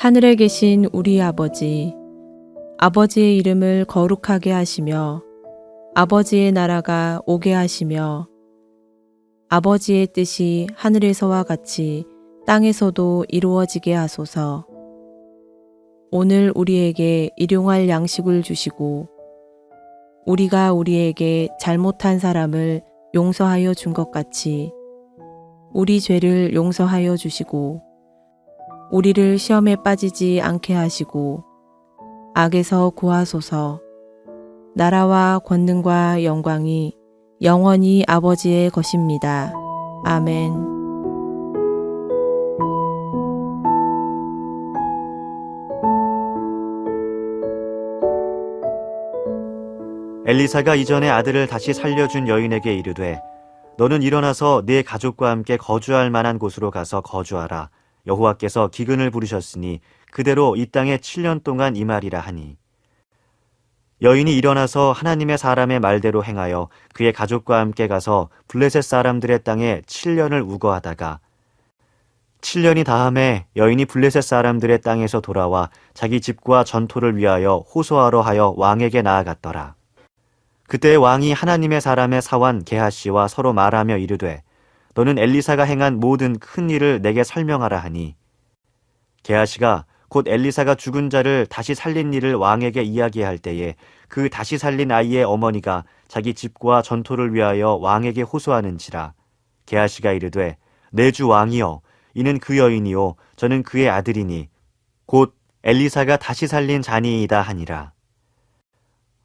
하늘에 계신 우리 아버지, 아버지의 이름을 거룩하게 하시며 아버지의 나라가 오게 하시며 아버지의 뜻이 하늘에서와 같이 땅에서도 이루어지게 하소서. 오늘 우리에게 일용할 양식을 주시고 우리가 우리에게 잘못한 사람을 용서하여 준 것 같이 우리 죄를 용서하여 주시고 우리를 시험에 빠지지 않게 하시고 악에서 구하소서. 나라와 권능과 영광이 영원히 아버지의 것입니다. 아멘. 엘리사가 이전에 아들을 다시 살려준 여인에게 이르되 너는 일어나서 네 가족과 함께 거주할 만한 곳으로 가서 거주하라. 여호와께서 기근을 부르셨으니 그대로 이 땅에 7년 동안 임하리라 하니 여인이 일어나서 하나님의 사람의 말대로 행하여 그의 가족과 함께 가서 블레셋 사람들의 땅에 7년을 우거하다가 7년이 다함에 여인이 블레셋 사람들의 땅에서 돌아와 자기 집과 전토를 위하여 호소하러 하여 왕에게 나아갔더라. 그때 왕이 하나님의 사람의 사환 게하시와 서로 말하며 이르되 너는 엘리사가 행한 모든 큰 일을 내게 설명하라 하니 게하시가 곧 엘리사가 죽은 자를 다시 살린 일을 왕에게 이야기할 때에 그 다시 살린 아이의 어머니가 자기 집과 전토를 위하여 왕에게 호소하는지라. 게하시가 이르되 내 주 왕이여 이는 그 여인이요 저는 그의 아들이니 곧 엘리사가 다시 살린 자니이다 하니라.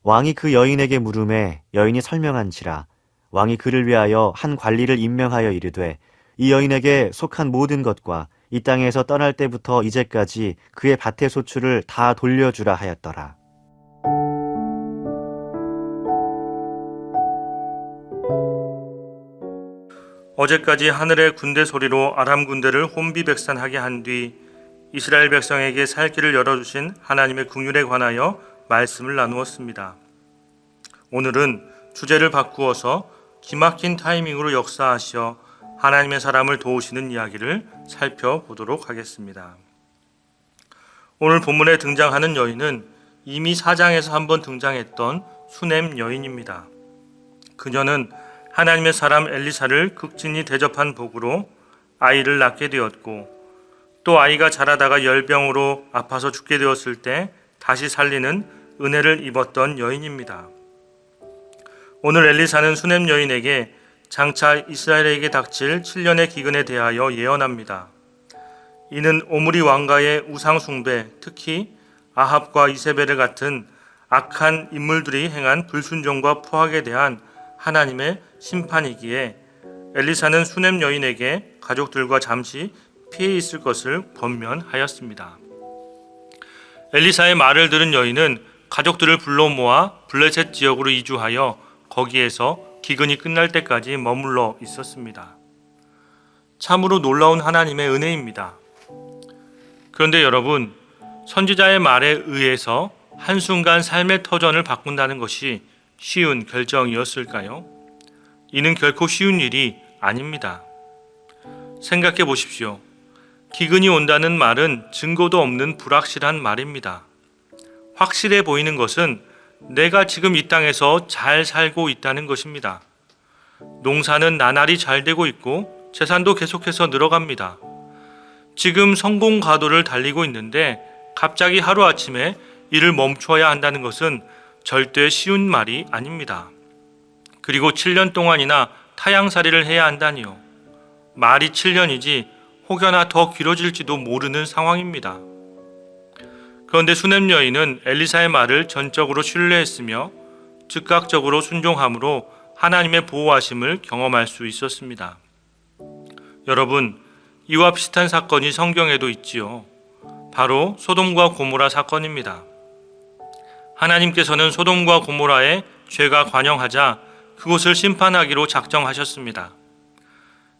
왕이 그 여인에게 물으매 여인이 설명한지라. 왕이 그를 위하여 한 관리를 임명하여 이르되 이 여인에게 속한 모든 것과 이 땅에서 떠날 때부터 이제까지 그의 밭의 소출을 다 돌려주라 하였더라. 어제까지 하늘의 군대 소리로 아람 군대를 혼비백산하게 한 뒤 이스라엘 백성에게 살 길을 열어주신 하나님의 긍휼에 관하여 말씀을 나누었습니다. 오늘은 주제를 바꾸어서 기막힌 타이밍으로 역사하시어 하나님의 사람을 도우시는 이야기를 살펴보도록 하겠습니다. 오늘 본문에 등장하는 여인은 이미 4장에서 한번 등장했던 수넴 여인입니다. 그녀는 하나님의 사람 엘리사를 극진히 대접한 복으로 아이를 낳게 되었고 또 아이가 자라다가 열병으로 아파서 죽게 되었을 때 다시 살리는 은혜를 입었던 여인입니다. 오늘 엘리사는 수넴 여인에게 장차 이스라엘에게 닥칠 7년의 기근에 대하여 예언합니다. 이는 오므리 왕가의 우상 숭배, 특히 아합과 이세벨 같은 악한 인물들이 행한 불순종과 포악에 대한 하나님의 심판이기에 엘리사는 수넴 여인에게 가족들과 잠시 피해 있을 것을 권면하였습니다. 엘리사의 말을 들은 여인은 가족들을 불러 모아 블레셋 지역으로 이주하여 거기에서 기근이 끝날 때까지 머물러 있었습니다. 참으로 놀라운 하나님의 은혜입니다. 그런데 여러분, 선지자의 말에 의해서 한순간 삶의 터전을 바꾼다는 것이 쉬운 결정이었을까요? 이는 결코 쉬운 일이 아닙니다. 생각해 보십시오. 기근이 온다는 말은 증거도 없는 불확실한 말입니다. 확실해 보이는 것은 내가 지금 이 땅에서 잘 살고 있다는 것입니다. 농사는 나날이 잘 되고 있고 재산도 계속해서 늘어갑니다. 지금 성공 가도를 달리고 있는데 갑자기 하루아침에 일을 멈춰야 한다는 것은 절대 쉬운 말이 아닙니다. 그리고 7년 동안이나 타양살이를 해야 한다니요. 말이 7년이지 혹여나 더 길어질지도 모르는 상황입니다. 그런데 수넴 여인은 엘리사의 말을 전적으로 신뢰했으며 즉각적으로 순종함으로 하나님의 보호하심을 경험할 수 있었습니다. 여러분, 이와 비슷한 사건이 성경에도 있지요. 바로 소돔과 고모라 사건입니다. 하나님께서는 소돔과 고모라의 죄가 관영하자 그곳을 심판하기로 작정하셨습니다.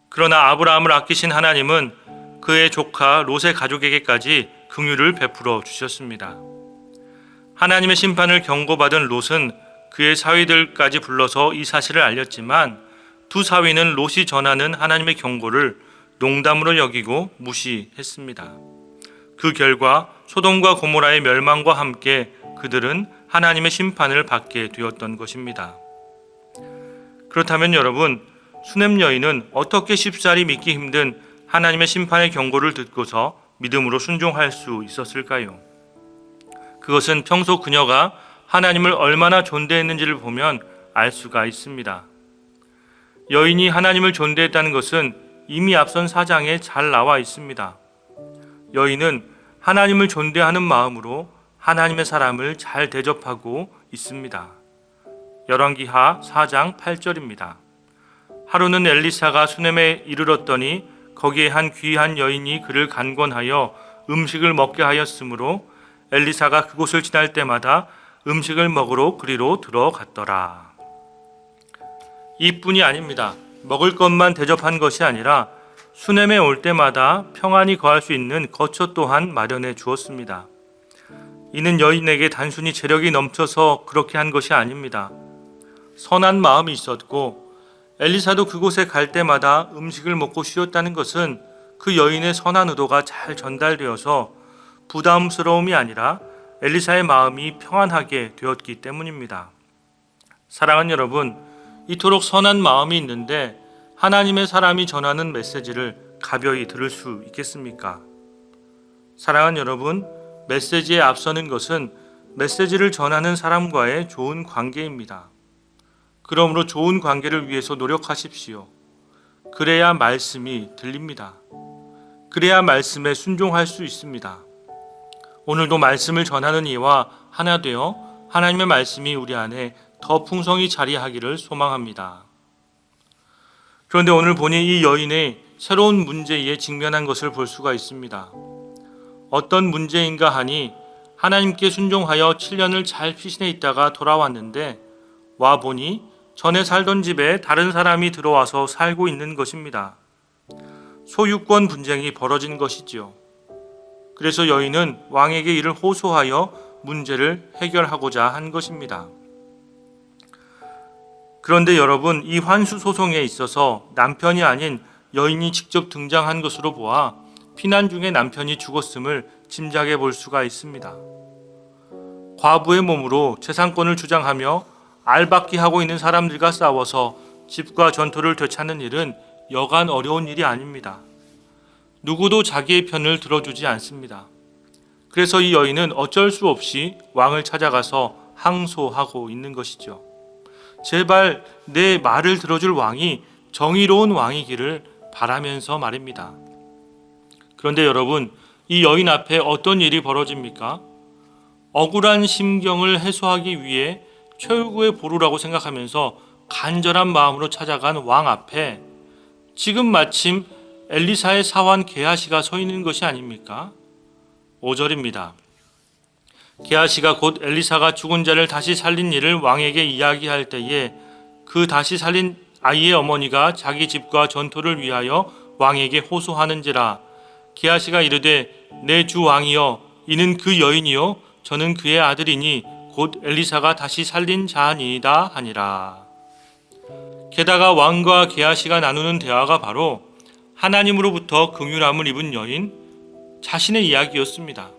그러나 아브라함을 아끼신 하나님은 그의 조카 롯의 가족에게까지 긍휼을 베풀어 주셨습니다. 하나님의 심판을 경고받은 롯은 그의 사위들까지 불러서 이 사실을 알렸지만 두 사위는 롯이 전하는 하나님의 경고를 농담으로 여기고 무시했습니다. 그 결과 소돔과 고모라의 멸망과 함께 그들은 하나님의 심판을 받게 되었던 것입니다. 그렇다면 여러분, 수넴 여인은 어떻게 쉽사리 믿기 힘든 하나님의 심판의 경고를 듣고서 믿음으로 순종할 수 있었을까요? 그것은 평소 그녀가 하나님을 얼마나 존대했는지를 보면 알 수가 있습니다. 여인이 하나님을 존대했다는 것은 이미 앞선 4장에 잘 나와 있습니다. 여인은 하나님을 존대하는 마음으로 하나님의 사람을 잘 대접하고 있습니다. 열왕기하 4장 8절입니다. 하루는 엘리사가 수넴에 이르렀더니 거기에 한 귀한 여인이 그를 간권하여 음식을 먹게 하였으므로 엘리사가 그곳을 지날 때마다 음식을 먹으러 그리로 들어갔더라. 이뿐이 아닙니다. 먹을 것만 대접한 것이 아니라 수넴에 올 때마다 평안히 거할 수 있는 거처 또한 마련해 주었습니다. 이는 여인에게 단순히 재력이 넘쳐서 그렇게 한 것이 아닙니다. 선한 마음이 있었고 엘리사도 그곳에 갈 때마다 음식을 먹고 쉬었다는 것은 그 여인의 선한 의도가 잘 전달되어서 부담스러움이 아니라 엘리사의 마음이 평안하게 되었기 때문입니다. 사랑하는 여러분, 이토록 선한 마음이 있는데 하나님의 사람이 전하는 메시지를 가벼이 들을 수 있겠습니까? 사랑하는 여러분, 메시지에 앞서는 것은 메시지를 전하는 사람과의 좋은 관계입니다. 그러므로 좋은 관계를 위해서 노력하십시오. 그래야 말씀이 들립니다. 그래야 말씀에 순종할 수 있습니다. 오늘도 말씀을 전하는 이와 하나 되어 하나님의 말씀이 우리 안에 더 풍성히 자리하기를 소망합니다. 그런데 오늘 보니 이 여인의 새로운 문제에 직면한 것을 볼 수가 있습니다. 어떤 문제인가 하니 하나님께 순종하여 7년을 잘 피신해 있다가 돌아왔는데 와 보니 전에 살던 집에 다른 사람이 들어와서 살고 있는 것입니다. 소유권 분쟁이 벌어진 것이지요. 그래서 여인은 왕에게 이를 호소하여 문제를 해결하고자 한 것입니다. 그런데 여러분, 이 환수 소송에 있어서 남편이 아닌 여인이 직접 등장한 것으로 보아 피난 중에 남편이 죽었음을 짐작해 볼 수가 있습니다. 과부의 몸으로 재산권을 주장하며 알박기 하고 있는 사람들과 싸워서 집과 전토를 되찾는 일은 여간 어려운 일이 아닙니다. 누구도 자기의 편을 들어주지 않습니다. 그래서 이 여인은 어쩔 수 없이 왕을 찾아가서 항소하고 있는 것이죠. 제발 내 말을 들어줄 왕이 정의로운 왕이기를 바라면서 말입니다. 그런데 여러분, 이 여인 앞에 어떤 일이 벌어집니까? 억울한 심경을 해소하기 위해 최후의 보루라고 생각하면서 간절한 마음으로 찾아간 왕 앞에 지금 마침 엘리사의 사환 게하시가 서 있는 것이 아닙니까? 5절입니다. 게하시가 곧 엘리사가 죽은 자를 다시 살린 일을 왕에게 이야기할 때에 그 다시 살린 아이의 어머니가 자기 집과 전토를 위하여 왕에게 호소하는지라. 게하시가 이르되 내 주 왕이여, 이는 그 여인이요 저는 그의 아들이니 곧 엘리사가 다시 살린 자니이다 하니라. 게다가 왕과 게하시가 나누는 대화가 바로 하나님으로부터 긍휼함을 입은 여인 자신의 이야기였습니다.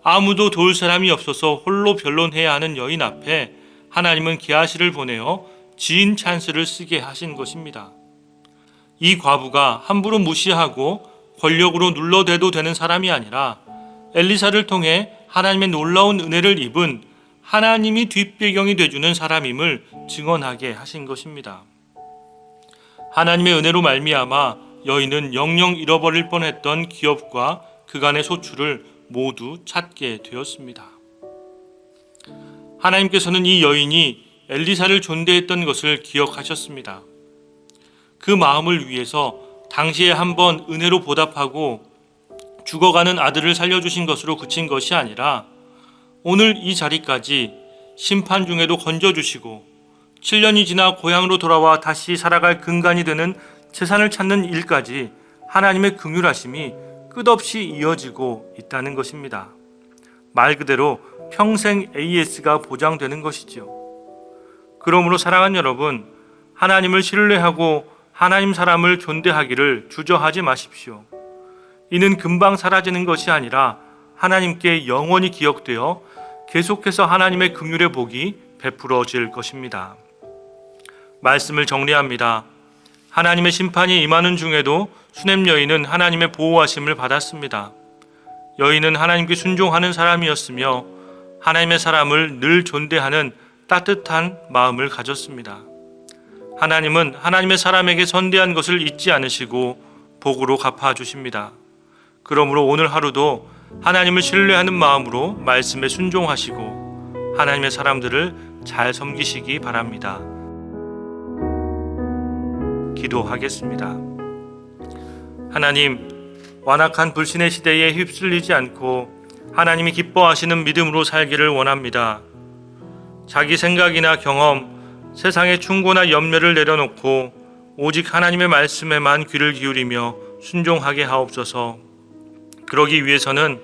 아무도 도울 사람이 없어서 홀로 변론해야 하는 여인 앞에 하나님은 게하시를 보내어 지인 찬스를 쓰게 하신 것입니다. 이 과부가 함부로 무시하고 권력으로 눌러대도 되는 사람이 아니라 엘리사를 통해 하나님의 놀라운 은혜를 입은 하나님이 뒷배경이 되주는 사람임을 증언하게 하신 것입니다. 하나님의 은혜로 말미암아 여인은 영영 잃어버릴 뻔했던 기업과 그간의 소출을 모두 찾게 되었습니다. 하나님께서는 이 여인이 엘리사를 존대했던 것을 기억하셨습니다. 그 마음을 위해서 당시에 한번 은혜로 보답하고 죽어가는 아들을 살려주신 것으로 그친 것이 아니라 오늘 이 자리까지 심판 중에도 건져주시고 7년이 지나 고향으로 돌아와 다시 살아갈 근간이 되는 재산을 찾는 일까지 하나님의 긍휼하심이 끝없이 이어지고 있다는 것입니다. 말 그대로 평생 AS가 보장되는 것이지요. 그러므로 사랑하는 여러분, 하나님을 신뢰하고 하나님 사람을 존대하기를 주저하지 마십시오. 이는 금방 사라지는 것이 아니라 하나님께 영원히 기억되어 계속해서 하나님의 긍휼의 복이 베풀어질 것입니다. 말씀을 정리합니다. 하나님의 심판이 임하는 중에도 수넴 여인은 하나님의 보호하심을 받았습니다. 여인은 하나님께 순종하는 사람이었으며 하나님의 사람을 늘 존대하는 따뜻한 마음을 가졌습니다. 하나님은 하나님의 사람에게 선대한 것을 잊지 않으시고 복으로 갚아주십니다. 그러므로 오늘 하루도 하나님을 신뢰하는 마음으로 말씀에 순종하시고 하나님의 사람들을 잘 섬기시기 바랍니다. 기도하겠습니다. 하나님, 완악한 불신의 시대에 휩쓸리지 않고 하나님이 기뻐하시는 믿음으로 살기를 원합니다. 자기 생각이나 경험, 세상의 충고나 염려를 내려놓고 오직 하나님의 말씀에만 귀를 기울이며 순종하게 하옵소서. 그러기 위해서는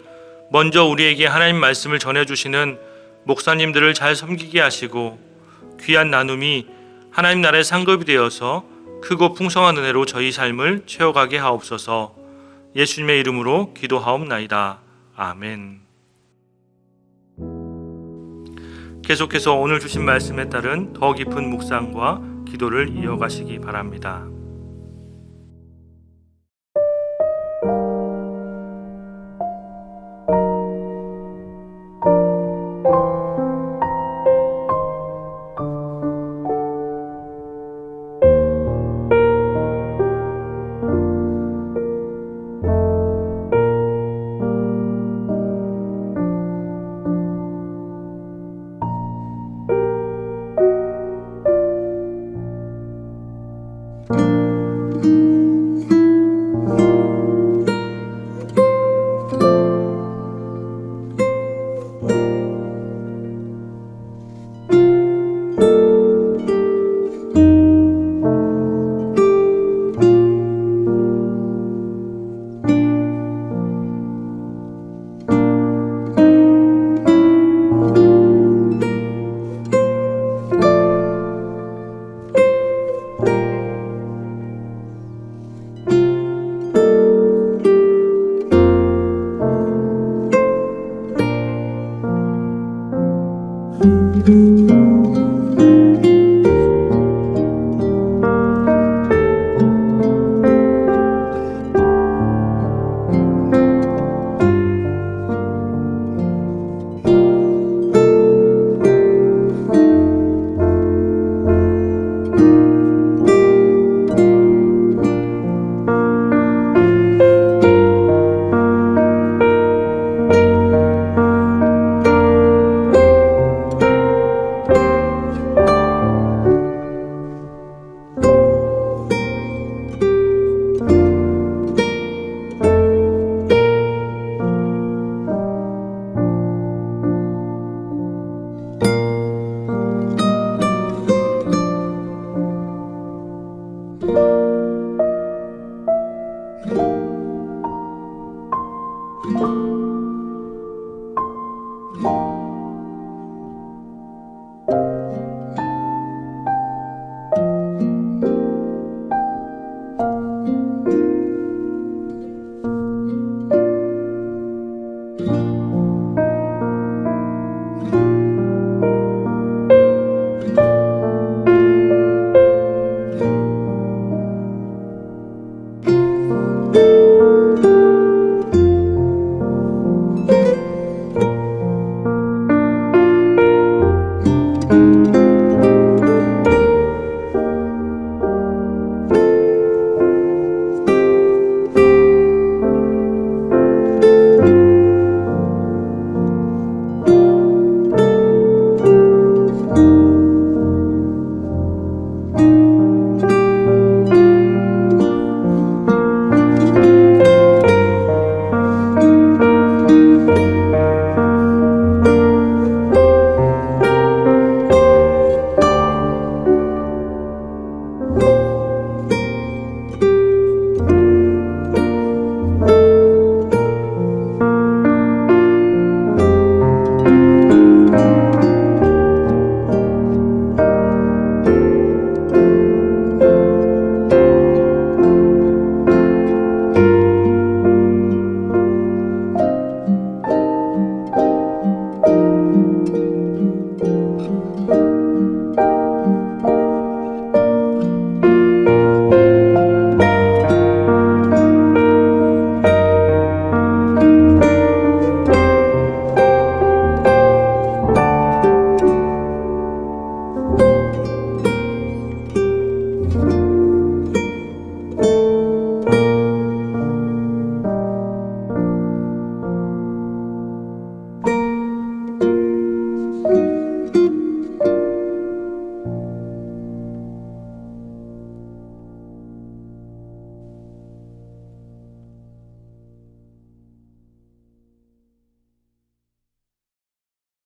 먼저 우리에게 하나님 말씀을 전해주시는 목사님들을 잘 섬기게 하시고 귀한 나눔이 하나님 나라의 상급이 되어서 크고 풍성한 은혜로 저희 삶을 채워가게 하옵소서. 예수님의 이름으로 기도하옵나이다. 아멘. 계속해서 오늘 주신 말씀에 따른 더 깊은 묵상과 기도를 이어가시기 바랍니다.